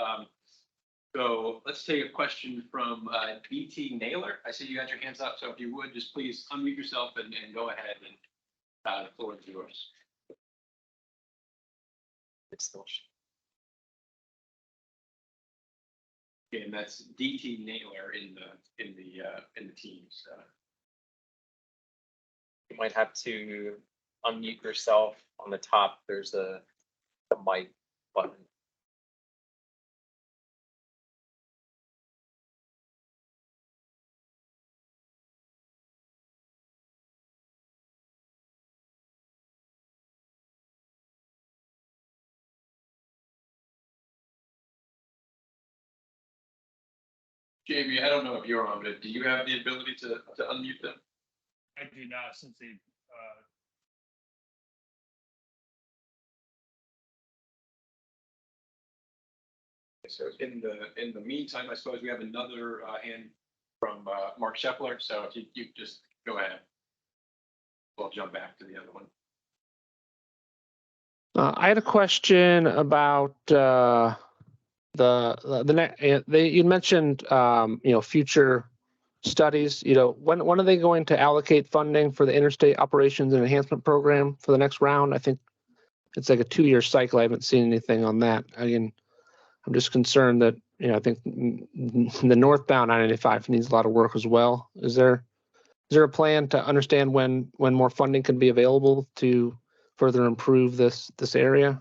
So let's take a question from BT Naylor. I see you got your hands up. So if you would, just please unmute yourself and go ahead, and the floor is yours. It's still. And that's DT Naylor in the Teams. You might have to unmute yourself on the top. There's the mic button. Jamie, I don't know if you're on, but do you have the ability to unmute them? I do not, since they, So in the meantime, I suppose we have another hand from Mark Scheffler. So if you just go ahead, we'll jump back to the other one. I had a question about you mentioned future studies. When are they going to allocate funding for the Interstate Operations and Enhancement Program for the next round? I think it's like a 2-year cycle. I haven't seen anything on that. Again, I'm just concerned that I think the northbound I-95 needs a lot of work as well. Is there a plan to understand when more funding can be available to further improve this area?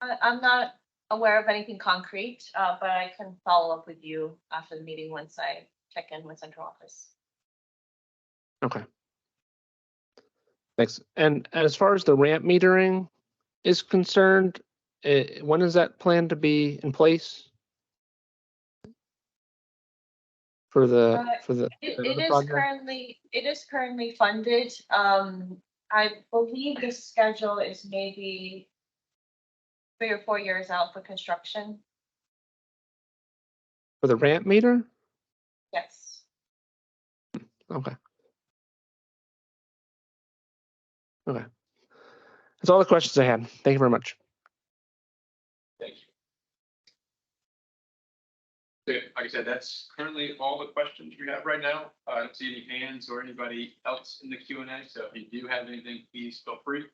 I'm not aware of anything concrete, but I can follow up with you after the meeting once I check in with central office. Okay. Thanks. And as far as the ramp metering is concerned, when is that planned to be in place for the It is currently funded. I believe the schedule is maybe 3 or 4 years out for construction. For the ramp meter? Yes. Okay. Okay. That's all the questions I had. Thank you very much. Thank you. So, like I said, that's currently all the questions we have right now. I don't see any hands or anybody else in the Q&A. So if you do have anything, please feel free.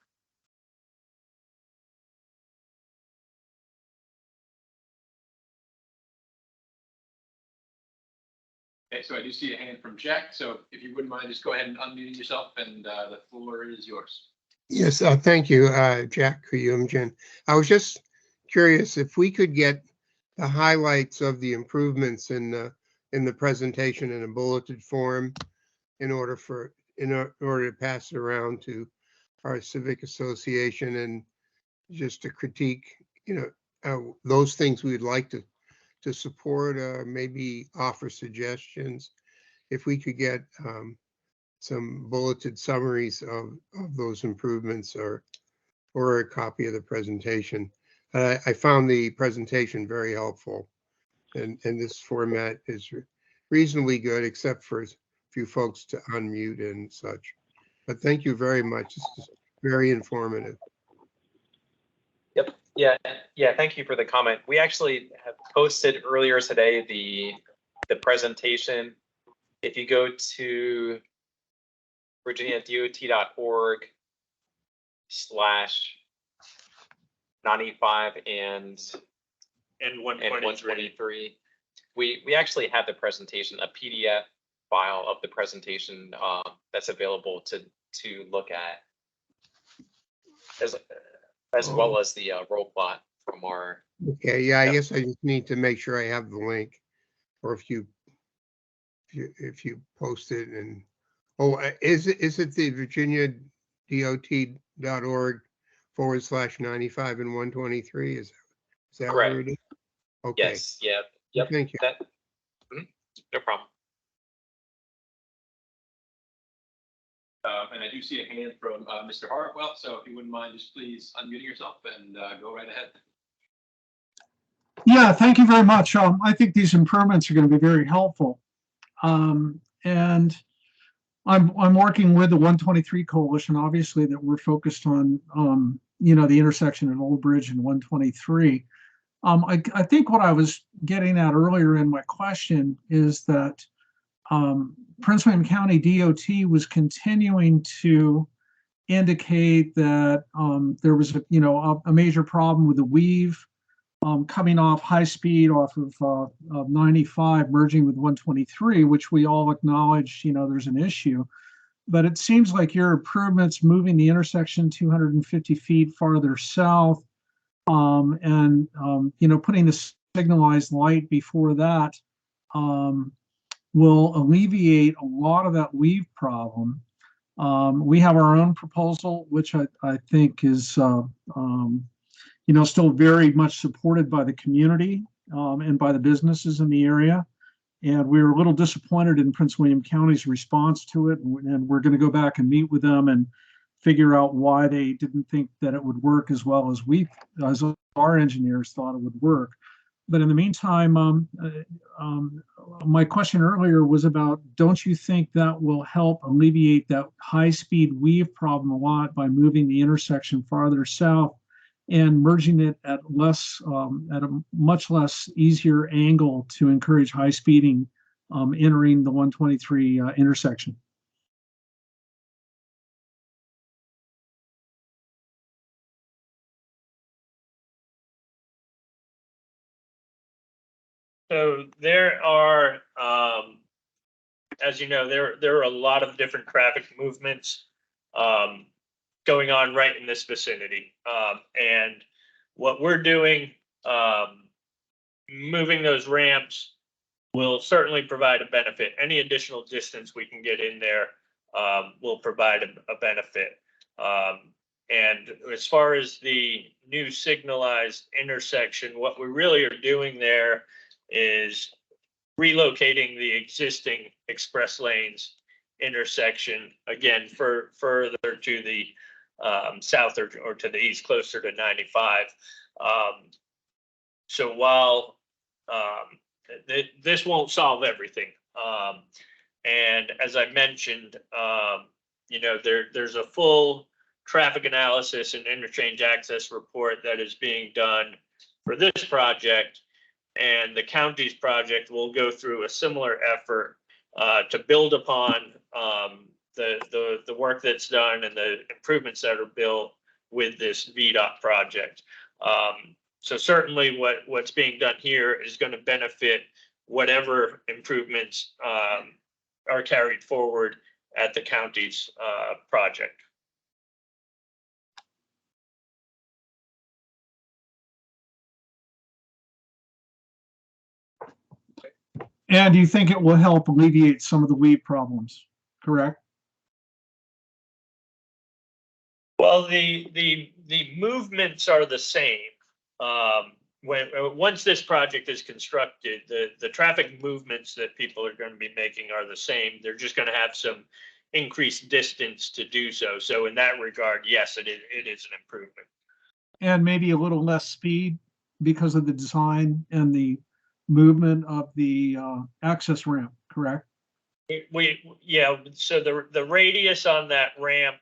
Okay, so I do see a hand from Jack. So if you wouldn't mind, just go ahead and unmute yourself, and the floor is yours. Yes, thank you, Jack Kuyumjan. I was just curious if we could get the highlights of the improvements in the presentation in a bulleted form in order to pass it around to our civic association, and just to critique, those things we'd like to support, maybe offer suggestions. If we could get some bulleted summaries of those improvements or a copy of the presentation. I found the presentation very helpful, and this format is reasonably good, except for a few folks to unmute and such. But thank you very much. This is very informative. Yep. Yeah. Thank you for the comment. We actually have posted earlier today the presentation. If you go to virginiadot.org/95 and 123, we actually have the presentation, a PDF file of the presentation that's available to look at, as well as the roll plot from our. Okay, yeah, I guess I just need to make sure I have the link, or if you post it. And is it the virginiadot.org/95 and 123? Is that Correct. where it is? Okay. Yes. Yep. Thank you. No problem. And I do see a hand from Mr. Hartwell. So if you wouldn't mind, just please unmuting yourself and go right ahead. Yeah, thank you very much. I think these improvements are going to be very helpful. And I'm working with the 123 Coalition, obviously, that we're focused on, the intersection at Old Bridge and 123. I think what I was getting at earlier in my question is that Prince William County DOT was continuing to indicate that there was a major problem with the weave coming off high speed off of 95 merging with 123, which we all acknowledge there's an issue. But it seems like your improvements moving the intersection 250 feet farther south and putting the signalized light before that will alleviate a lot of that weave problem. We have our own proposal, which I think is still very much supported by the community. and by the businesses in the area. And we were a little disappointed in Prince William County's response to it. And we're going to go back and meet with them and figure out why they didn't think that it would work as well as as our engineers thought it would work. But in the meantime, my question earlier was about, don't you think that will help alleviate that high-speed weave problem a lot by moving the intersection farther south and merging it at a much less easier angle to encourage high speeding entering the 123 intersection? So there are, as you know, there are a lot of different traffic movements going on right in this vicinity. And what we're doing, moving those ramps will certainly provide a benefit. Any additional distance we can get in there will provide a benefit. And as far as the new signalized intersection, what we really are doing there is relocating the existing express lanes intersection, again, further to the south or to the east, closer to 95. So while this won't solve everything, and as I mentioned, there's a full traffic analysis and interchange access report that is being done for this project, and the county's project will go through a similar effort to build upon the work that's done and the improvements that are built with this VDOT project. So certainly what's being done here is going to benefit whatever improvements are carried forward at the county's project. And you think it will help alleviate some of the weed problems, correct? Well, the movements are the same. Once this project is constructed, the traffic movements that people are going to be making are the same. They're just going to have some increased distance to do so. So in that regard, yes, it is an improvement. And maybe a little less speed because of the design and the movement of the access ramp, correct? So the radius on that ramp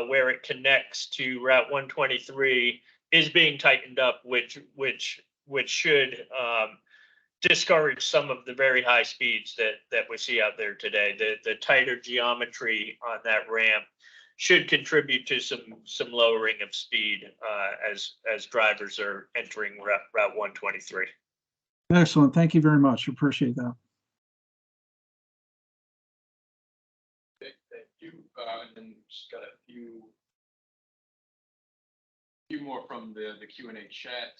where it connects to Route 123 is being tightened up, which should discourage some of the very high speeds that we see out there today. The tighter geometry on that ramp should contribute to some lowering of speed as drivers are entering Route 123. Excellent. Thank you very much. Appreciate that. Okay, thank you. And then just got a few more from the Q&A chat.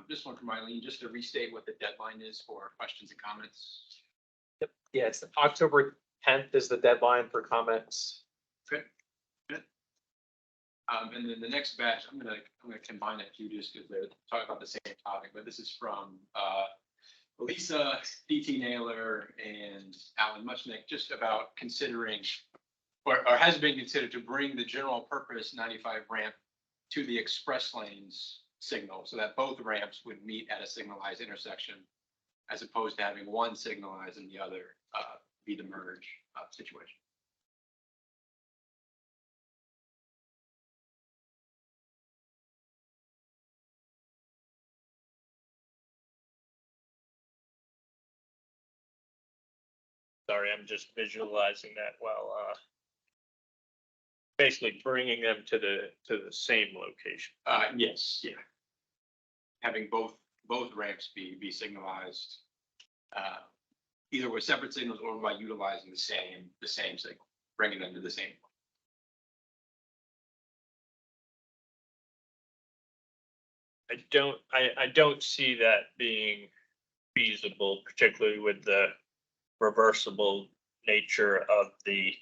This one from Eileen, just to restate what the deadline is for questions and comments. Yep. Yeah, it's October 10th is the deadline for comments. Okay. Good. And then the next batch, I'm gonna combine a few just because they're talking about the same topic, but this is from Lisa, DT Naylor, and Alan Muchnick, just about considering, or has been considered, to bring the general purpose 95 ramp to the express lanes signal so that both ramps would meet at a signalized intersection, as opposed to having one signalized and the other be the merge situation. Sorry, I'm just visualizing that while basically bringing them to the same location. Yes, yeah. Having both ramps be signalized, either with separate signals or by utilizing the same signal, bringing them to the same. I don't see that being feasible, particularly with the reversible nature of the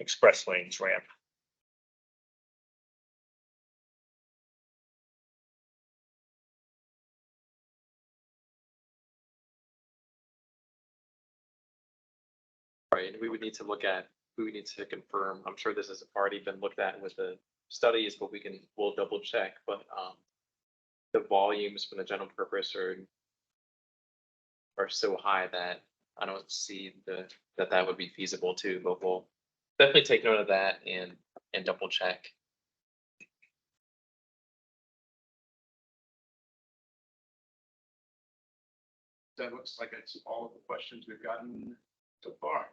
express lanes ramp. Right, we would need to we would need to confirm, I'm sure this has already been looked at with the studies, but we'll double check, but, the volumes from the general purpose are so high that I don't see that would be feasible too, but we'll definitely take note of that and double check. That looks like it's all of the questions we've gotten so far.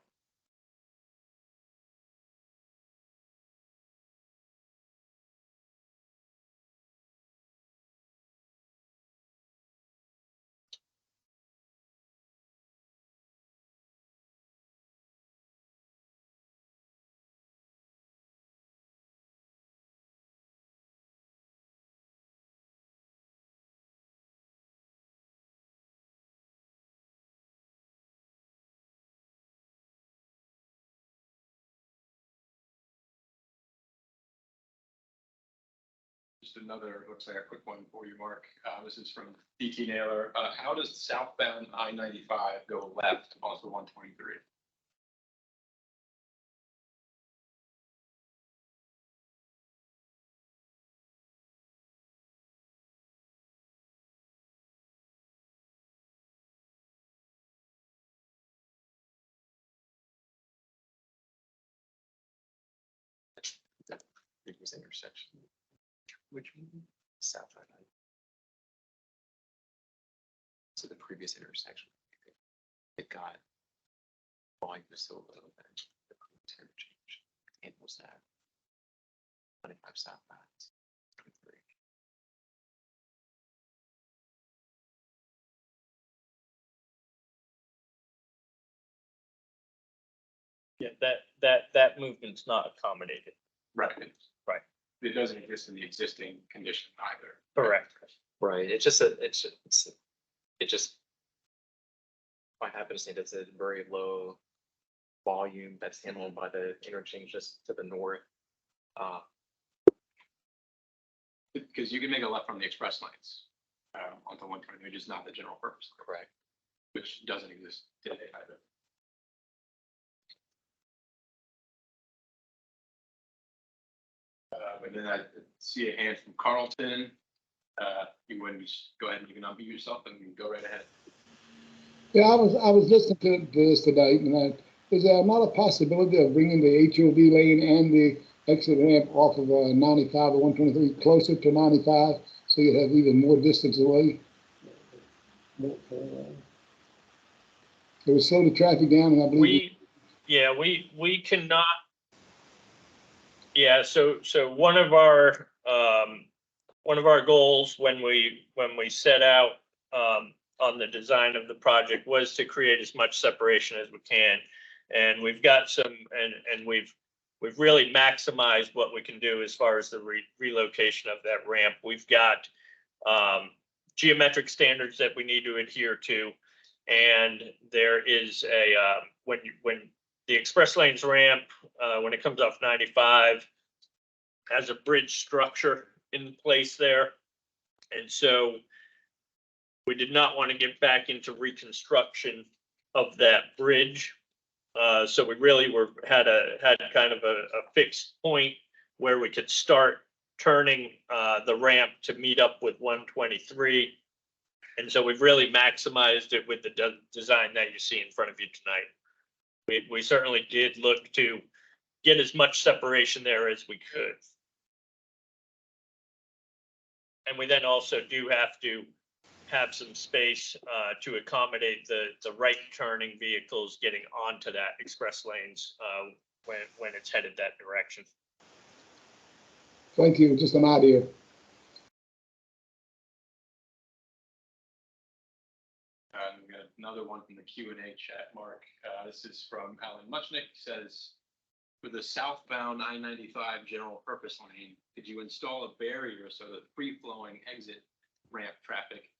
Just another, looks like a quick one for you, Mark. This is from DT Naylor. How does southbound I-95 go left onto 123? Previous intersection. Which one? South side. So the previous intersection. It got volume was so low that the previous interchange handles that. 25 southbound. 23. Yeah, that movement's not accommodated. Right. Right. It doesn't exist in the existing condition either. Correct. Right, it just by happenstance, it's a very low volume that's handled by the interchange just to the north. Because you can make a left from the express lanes onto 120, which is not the general purpose, Correct. which doesn't exist today either. And then I see a hand from Carlton. You want to just go ahead and you can unmute yourself and go right ahead. Yeah, I was listening to this tonight, and is there not a possibility of bringing the HOV lane and the exit ramp off of 95 or 123 closer to 95, so you have even more distance away? It would slow the traffic down, and I believe. We cannot. Yeah, so one of our goals when we set out on the design of the project was to create as much separation as we can, and we've got some, and we've really maximized what we can do as far as the relocation of that ramp. We've got geometric standards that we need to adhere to, and there is a when the express lanes ramp, when it comes off 95, has a bridge structure in place there. And so we did not want to get back into reconstruction of that bridge. So we really had kind of a fixed point where we could start turning the ramp to meet up with 123. And so we've really maximized it with the design that you see in front of you tonight. We certainly did look to get as much separation there as we could. And we then also do have to have some space to accommodate the right turning vehicles getting onto that express lanes when it's headed that direction. Thank you, just an idea. We got another one from the Q&A chat, Mark. This is from Alan Muchnick. Says, for the southbound I-95 general purpose lane, could you install a barrier so that free-flowing exit ramp traffic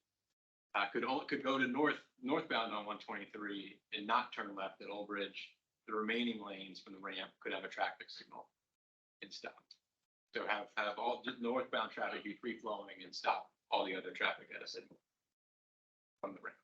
could go to northbound on 123 and not turn left at Old Bridge? The remaining lanes from the ramp could have a traffic signal and stop. So have all northbound traffic be free-flowing and stop all the other traffic at a signal from the ramp.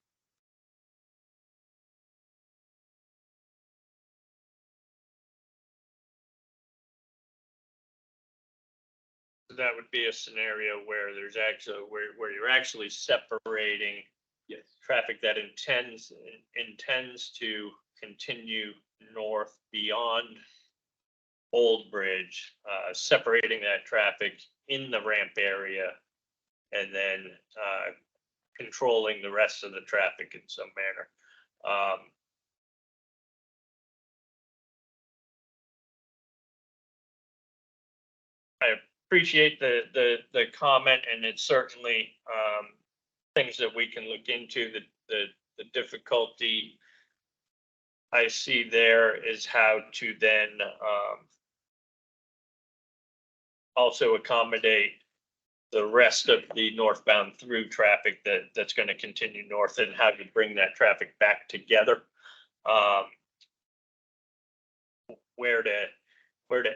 That would be a scenario where there's actually, where you're actually separating Yes. traffic that intends to continue north beyond Old Bridge, separating that traffic in the ramp area and then controlling the rest of the traffic in some manner. I appreciate the comment, and it's certainly things that we can look into. The difficulty I see there is how to then also accommodate the rest of the northbound through traffic that's going to continue north, and how to bring that traffic back together. Where to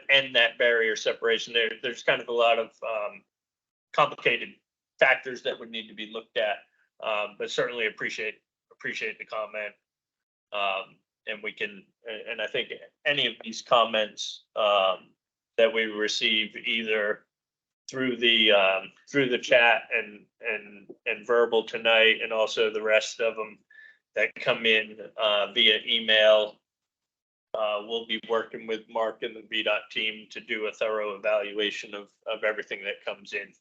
end that barrier separation. There's kind of a lot of complicated factors that would need to be looked at, but certainly appreciate the comment. And we can, and I think any of these comments that we receive either through the chat and verbal tonight, and also the rest of them that come in via email. We'll be working with Mark and the VDOT team to do a thorough evaluation of everything that comes in.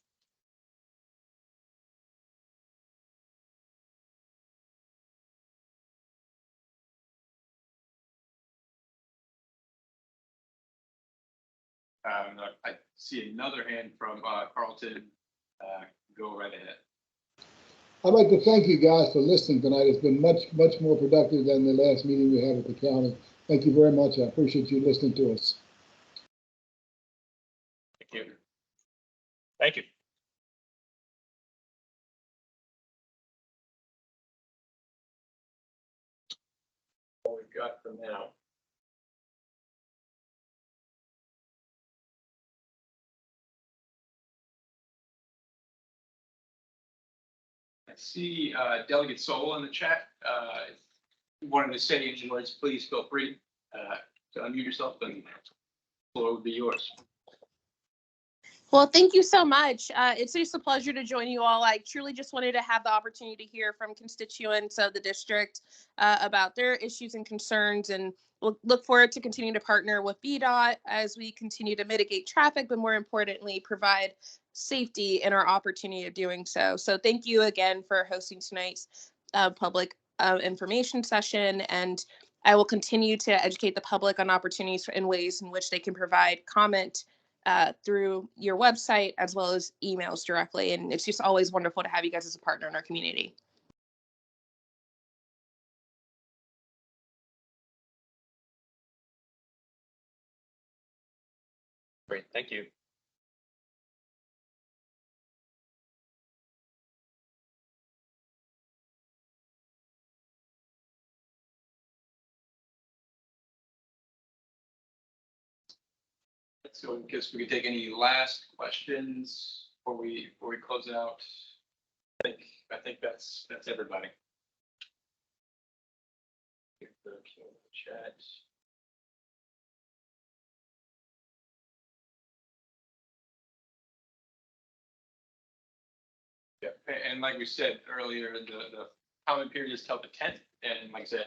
I see another hand from Carlton. Go right ahead. I'd like to thank you guys for listening tonight. It's been much more productive than the last meeting we had at the county. Thank you very much. I appreciate you listening to us. Thank you. Thank you. What we've got for now. I see Delegate Soul in the chat. Wanted to say any words, please feel free to unmute yourself, and the floor will be yours. Well, thank you so much. It's just a pleasure to join you all. I truly just wanted to have the opportunity to hear from constituents of the district about their issues and concerns, and we'll look forward to continuing to partner with VDOT as we continue to mitigate traffic, but more importantly, provide safety in our opportunity of doing so. So thank you again for hosting tonight's public information session, and I will continue to educate the public on opportunities and ways in which they can provide comment through your website as well as emails directly. And it's just always wonderful to have you guys as a partner in our community. Great, thank you. So I guess we could take any last questions before we close out. I think that's everybody. Chat. Yeah, and like we said earlier, the comment period is till the 10th, and like I said,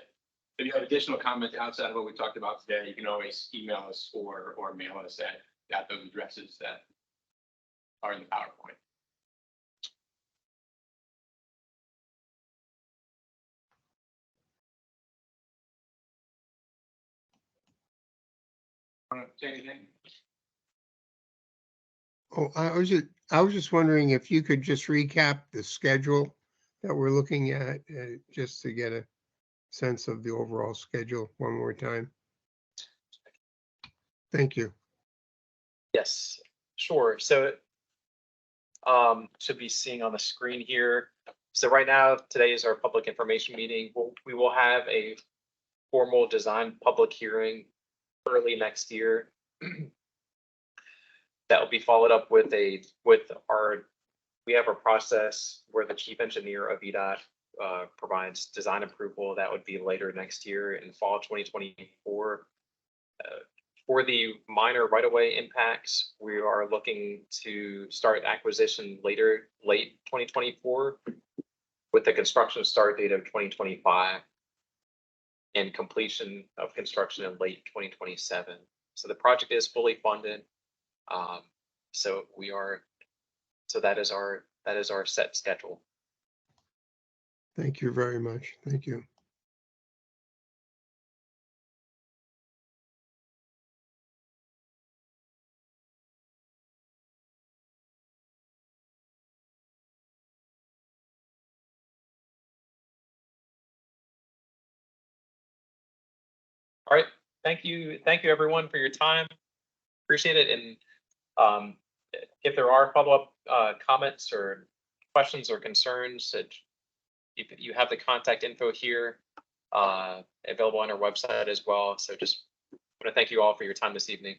if you have additional comments outside of what we talked about today, you can always email us or mail us at those addresses that are in the PowerPoint. Want to say anything? Oh, I was just wondering if you could just recap the schedule that we're looking at, just to get a sense of the overall schedule one more time. Thank you. Yes, sure. So should be seeing on the screen here. So right now, today is our public information meeting. We will have a formal design public hearing early next year. That will be followed up with we have a process where the chief engineer of VDOT provides design approval. That would be later next year in fall 2024. For the minor right-of-way impacts, we are looking to start acquisition late 2024 with the construction start date of 2025 and completion of construction in late 2027. So the project is fully funded. So that is our set schedule. Thank you very much. Thank you. All right. Thank you, everyone, for your time. Appreciate it. And if there are follow-up comments or questions or concerns, that you have the contact info here available on our website as well. So just want to thank you all for your time this evening.